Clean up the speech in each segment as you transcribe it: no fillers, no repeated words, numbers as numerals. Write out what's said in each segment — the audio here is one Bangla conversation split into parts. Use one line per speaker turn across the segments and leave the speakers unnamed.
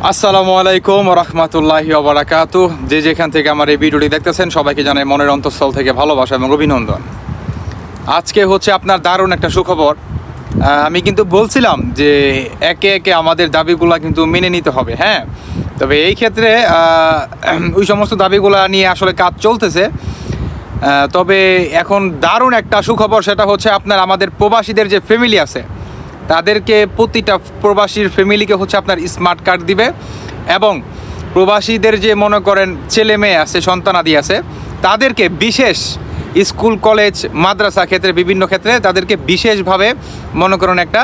আসসালামু আলাইকুম রহমতুল্লাহি ওয়া বারাকাতুহু। যে যেখান থেকে আমার এই ভিডিওটি দেখতেছেন সবাইকে জানাই মনের অন্তঃস্থল থেকে ভালোবাসা এবং অভিনন্দন। আজকে হচ্ছে আপনার দারুণ একটা সুখবর। আমি কিন্তু বলছিলাম যে একে একে আমাদের দাবিগুলা কিন্তু মেনে নিতে হবে, হ্যাঁ। তবে এই ক্ষেত্রে ওই সমস্ত দাবিগুলা নিয়ে আসলে কাজ চলতেছে। তবে এখন দারুণ একটা সুখবর, সেটা হচ্ছে আপনার আমাদের প্রবাসীদের যে ফ্যামিলি আছে তাদেরকে প্রতিটা প্রবাসীর ফ্যামিলিকে হচ্ছে আপনার স্মার্ট কার্ড দিবে, এবং প্রবাসীদের যে মনে করেন ছেলে মেয়ে আছে, সন্তানাদি আছে, তাদেরকে বিশেষ স্কুল কলেজ মাদ্রাসা ক্ষেত্রে বিভিন্ন ক্ষেত্রে তাদেরকে বিশেষভাবে মনে করেন একটা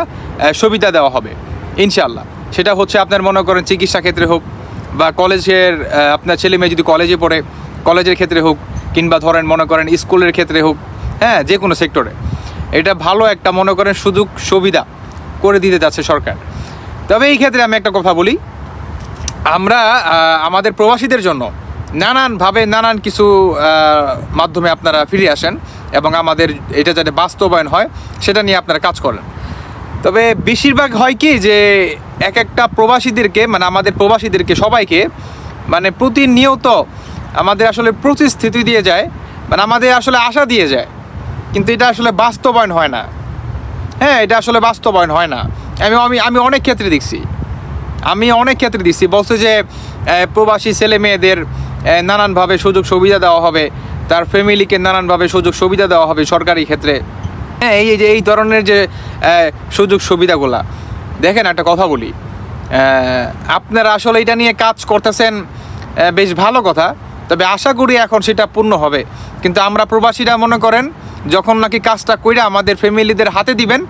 সুবিধা দেওয়া হবে ইনশাআল্লাহ। সেটা হচ্ছে আপনার মনে করেন চিকিৎসা ক্ষেত্রে হোক, বা কলেজের আপনার ছেলে মেয়ে যদি কলেজে পড়ে কলেজের ক্ষেত্রে হোক, কিংবা ধরেন মনে করেন স্কুলের ক্ষেত্রে হোক, হ্যাঁ, যে কোনো সেক্টরে এটা ভালো একটা মনে করেন সুযোগ সুবিধা করে দিতে যাচ্ছে সরকার। তবে এই ক্ষেত্রে আমি একটা কথা বলি, আমরা আমাদের প্রবাসীদের জন্য নানানভাবে নানান কিছু মাধ্যমে আপনারা ফিরে আসেন, এবং আমাদের এটা যাতে বাস্তবায়ন হয় সেটা নিয়ে আপনারা কাজ করেন। তবে বেশিরভাগ হয় কি যে এক একটা প্রবাসীদেরকে, মানে আমাদের প্রবাসীদেরকে সবাইকে মানে প্রতিনিয়ত আমাদের আসলে প্রতিশ্রুতি দিয়ে যায়, মানে আমাদের আসলে আশা দিয়ে যায়, কিন্তু এটা আসলে বাস্তবায়ন হয় না। হ্যাঁ, এটা আসলে বাস্তবায়ন হয় না। আমি অনেক ক্ষেত্রে দেখছি বলছে যে প্রবাসী ছেলে মেয়েদের নানানভাবে সুযোগ সুবিধা দেওয়া হবে, তার ফ্যামিলিকে নানানভাবে সুযোগ সুবিধা দেওয়া হবে সরকারি ক্ষেত্রে। হ্যাঁ, এই ধরনের যে সুযোগ সুবিধাগুলা, দেখেন একটা কথা বলি, আপনারা আসলে এটা নিয়ে কাজ করতেছেন, বেশ ভালো কথা। তবে আশা করি এখন সেটা পূর্ণ হবে। কিন্তু আমরা প্রবাসীরা মনে করেন যখন নাকি কাজটা কইরা আমাদের ফ্যামিলিদের হাতে দিবেন,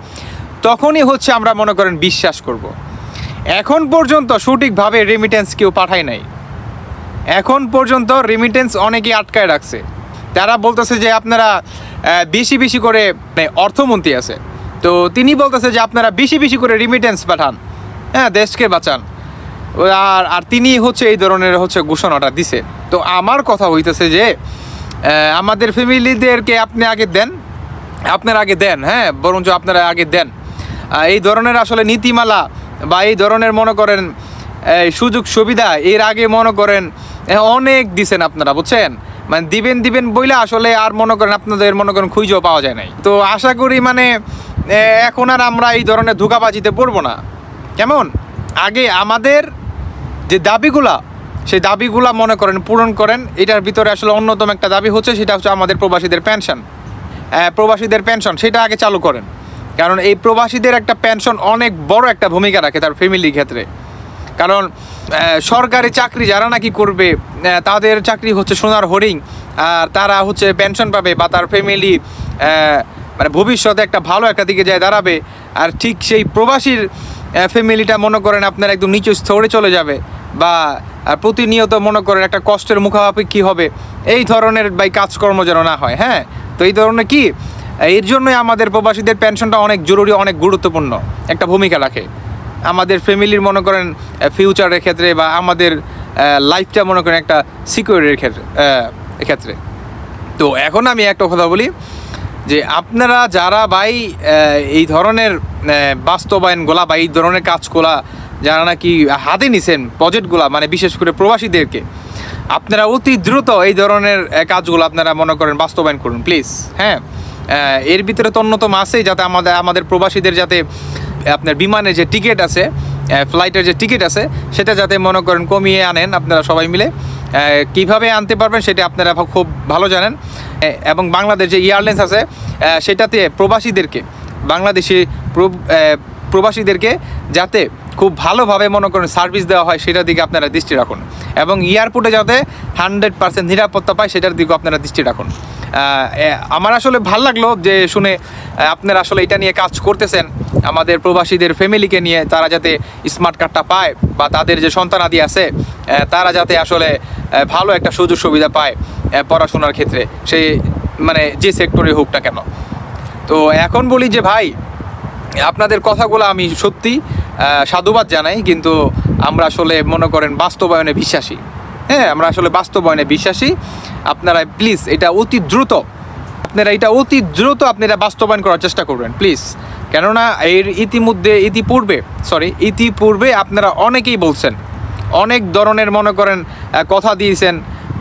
তখনই হচ্ছে আমরা মনে করেন বিশ্বাস করব। এখন পর্যন্ত সঠিকভাবে রেমিটেন্স কেউ পাঠায় নাই। এখন পর্যন্ত রেমিটেন্স অনেকেই আটকায় রাখছে। তারা বলতেছে যে আপনারা বেশি বেশি করে, অর্থমন্ত্রী আছে তো তিনি বলতেছে যে আপনারা বেশি বেশি করে রেমিটেন্স পাঠান, হ্যাঁ, দেশকে বাঁচান। আর তিনি হচ্ছে এই ধরনের হচ্ছে ঘোষণাটা দিছে। তো আমার কথা হইতেছে যে আমাদের ফ্যামিলিদেরকে আপনারা আগে দেন, হ্যাঁ, বরঞ্চ আপনারা আগে দেন। এই ধরনের আসলে নীতিমালা বা এই ধরনের মনে করেন সুযোগ সুবিধা এর আগে মনে করেন অনেক দিছেন আপনারা, বুঝছেন। মানে দিবেন বইলে আসলে আর মনে করেন আপনাদের মনে করেন খুঁজেও পাওয়া যায় নাই। তো আশা করি মানে এখন আর আমরা এই ধরনের ধোঁকাবাজিতে পড়বো না। কেমন আগে আমাদের যে দাবিগুলা, সেই দাবিগুলা মনে করেন পূরণ করেন। এটার ভিতরে আসলে অন্যতম একটা দাবি হচ্ছে, সেটা হচ্ছে আমাদের প্রবাসীদের পেনশন সেটা আগে চালু করেন। কারণ এই প্রবাসীদের একটা পেনশন অনেক বড় একটা ভূমিকা রাখে তার ফ্যামিলির ক্ষেত্রে। কারণ সরকারি চাকরি যারা নাকি করবে তাদের চাকরি হচ্ছে সোনার হরিণ, আর তারা হচ্ছে পেনশন পাবে বা তার ফ্যামিলি মানে ভবিষ্যতে একটা ভালো একটা দিকে যায় দাঁড়াবে। আর ঠিক সেই প্রবাসীর ফ্যামিলিটা মনে করেন আপনার একদম নিচু স্তরে চলে যাবে, বা প্রতিনিয়ত মনে করেন একটা কষ্টের মুখাপেক্ষি হবে। এই ধরনের কাজকর্ম যেন না হয়, হ্যাঁ। তো এই ধরনের কি, এর জন্যই আমাদের প্রবাসীদের পেনশনটা অনেক জরুরি, অনেক গুরুত্বপূর্ণ একটা ভূমিকা রাখে আমাদের ফ্যামিলির মনে করেন ফিউচারের ক্ষেত্রে, বা আমাদের লাইফটা মনে করেন একটা সিকিউরিটির ক্ষেত্রে। তো এখন আমি একটা কথা বলি যে আপনারা যারা এই ধরনের বাস্তবায়নগুলা বা এই ধরনের কাজগুলা যারা নাকি হাতে নিছেন প্রজেক্টগুলা, মানে বিশেষ করে প্রবাসীদেরকে, আপনারা অতি দ্রুত এই ধরনের কাজগুলো আপনারা মনে করেন বাস্তবায়ন করুন প্লিজ, হ্যাঁ। এর ভিতরে তো অন্যতম আছেই যাতে আমাদের প্রবাসীদের যাতে আপনার বিমানের যে টিকিট আছে, ফ্লাইটের যে টিকিট আছে, সেটা যাতে মনে করেন কমিয়ে আনেন আপনারা সবাই মিলে। কিভাবে আনতে পারবেন সেটা আপনারা খুব ভালো জানেন। এবং বাংলাদেশ যে এয়ারলাইন্স আছে সেটাতে বাংলাদেশি প্রবাসীদেরকে যাতে খুব ভালোভাবে মনে করেন সার্ভিস দেওয়া হয় সেটার দিকে আপনারা দৃষ্টি রাখুন, এবং এয়ারপোর্টে যাতে 100% নিরাপত্তা পায় সেটার দিকেও আপনারা দৃষ্টি রাখুন। আমার আসলে ভালো লাগলো যে শুনে আপনারা আসলে এটা নিয়ে কাজ করতেছেন, আমাদের প্রবাসীদের ফ্যামিলিকে নিয়ে, তারা যাতে স্মার্ট কার্ডটা পায়, বা তাদের যে সন্তানাদি আছে তারা যাতে আসলে ভালো একটা সুযোগ সুবিধা পায় পড়াশোনার ক্ষেত্রে, সেই মানে যে সেক্টরে হোক না কেন। তো এখন বলি যে ভাই, আপনাদের কথাগুলো আমি সত্যি সাধুবাদ জানাই, কিন্তু আমরা আসলে মনে করেন বাস্তবায়নে বিশ্বাসী, হ্যাঁ, আমরা আসলে বাস্তবায়নে বিশ্বাসী। আপনারা প্লিজ এটা অতি দ্রুত আপনারা বাস্তবায়ন করার চেষ্টা করবেন প্লিজ। কেননা এর ইতিপূর্বে আপনারা অনেকেই বলছেন অনেক ধরনের মনে করেন কথা দিয়েছেন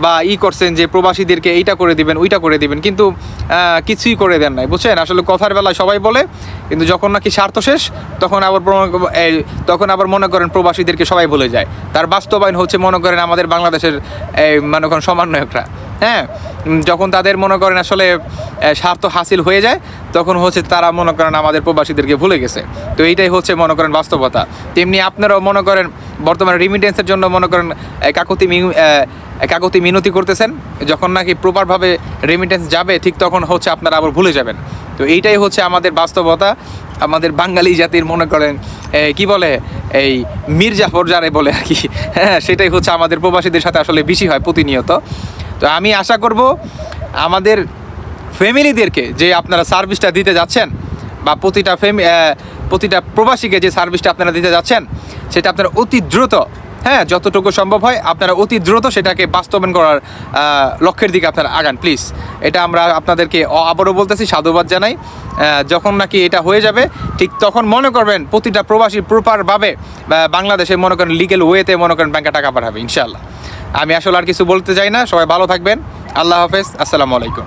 বা করছেন যে প্রবাসীদেরকে এইটা করে দিবেন ওইটা করে দিবেন, কিন্তু কিছুই করে দেন নাই, বুঝছেন? আসলে কথার বেলায় সবাই বলে, কিন্তু যখন নাকি স্বার্থ শেষ তখন আবার মনে করেন প্রবাসীদেরকে সবাই ভুলে যায়। তার বাস্তবায়ন হচ্ছে মনে করেন আমাদের বাংলাদেশের মনে করেন সমন্বয়করা। হ্যাঁ, যখন তাদের মনে করেন আসলে স্বার্থ হাসিল হয়ে যায়, তখন হচ্ছে তারা মনে করেন আমাদের প্রবাসীদেরকে ভুলে গেছে। তো এইটাই হচ্ছে মনে করেন বাস্তবতা। তেমনি আপনারাও মনে করেন বর্তমানে রিমিটেন্সের জন্য মনে করেন কাকতি মিনতি করতেছেন, যখন নাকি প্রপারভাবে রেমিটেন্স যাবে ঠিক তখন হচ্ছে আপনারা আবার ভুলে যাবেন। তো এইটাই হচ্ছে আমাদের বাস্তবতা। আমাদের বাঙালি জাতির মনে করেন কি বলে এই মির্জাফর যারে বলে আর কি, হ্যাঁ, সেটাই হচ্ছে আমাদের প্রবাসীদের সাথে আসলে বেশি হয় প্রতিনিয়ত। তো আমি আশা করব আমাদের ফ্যামিলিদেরকে যে আপনারা সার্ভিসটা দিতে যাচ্ছেন, বা প্রতিটা প্রবাসীকে যে সার্ভিসটা আপনারা দিতে যাচ্ছেন, সেটা আপনারা অতি দ্রুত, হ্যাঁ, যতটুকু সম্ভব হয় আপনারা অতি দ্রুত সেটাকে বাস্তবায়ন করার লক্ষ্যের দিকে আপনারা আগান প্লিজ। এটা আমরা আপনাদেরকে আবারও বলতেছি, সাধুবাদ জানাই। যখন নাকি এটা হয়ে যাবে ঠিক তখন মনে করবেন প্রতিটা প্রবাসী প্রপারভাবে বাংলাদেশে মনে করেন লিগেল ওয়েতে মনে করেন ব্যাংকে টাকা পাঠাবে ইনশাআল্লাহ। আমি আসলে আর কিছু বলতে চাই না। সবাই ভালো থাকবেন। আল্লাহ হাফেজ। আসসালামু আলাইকুম।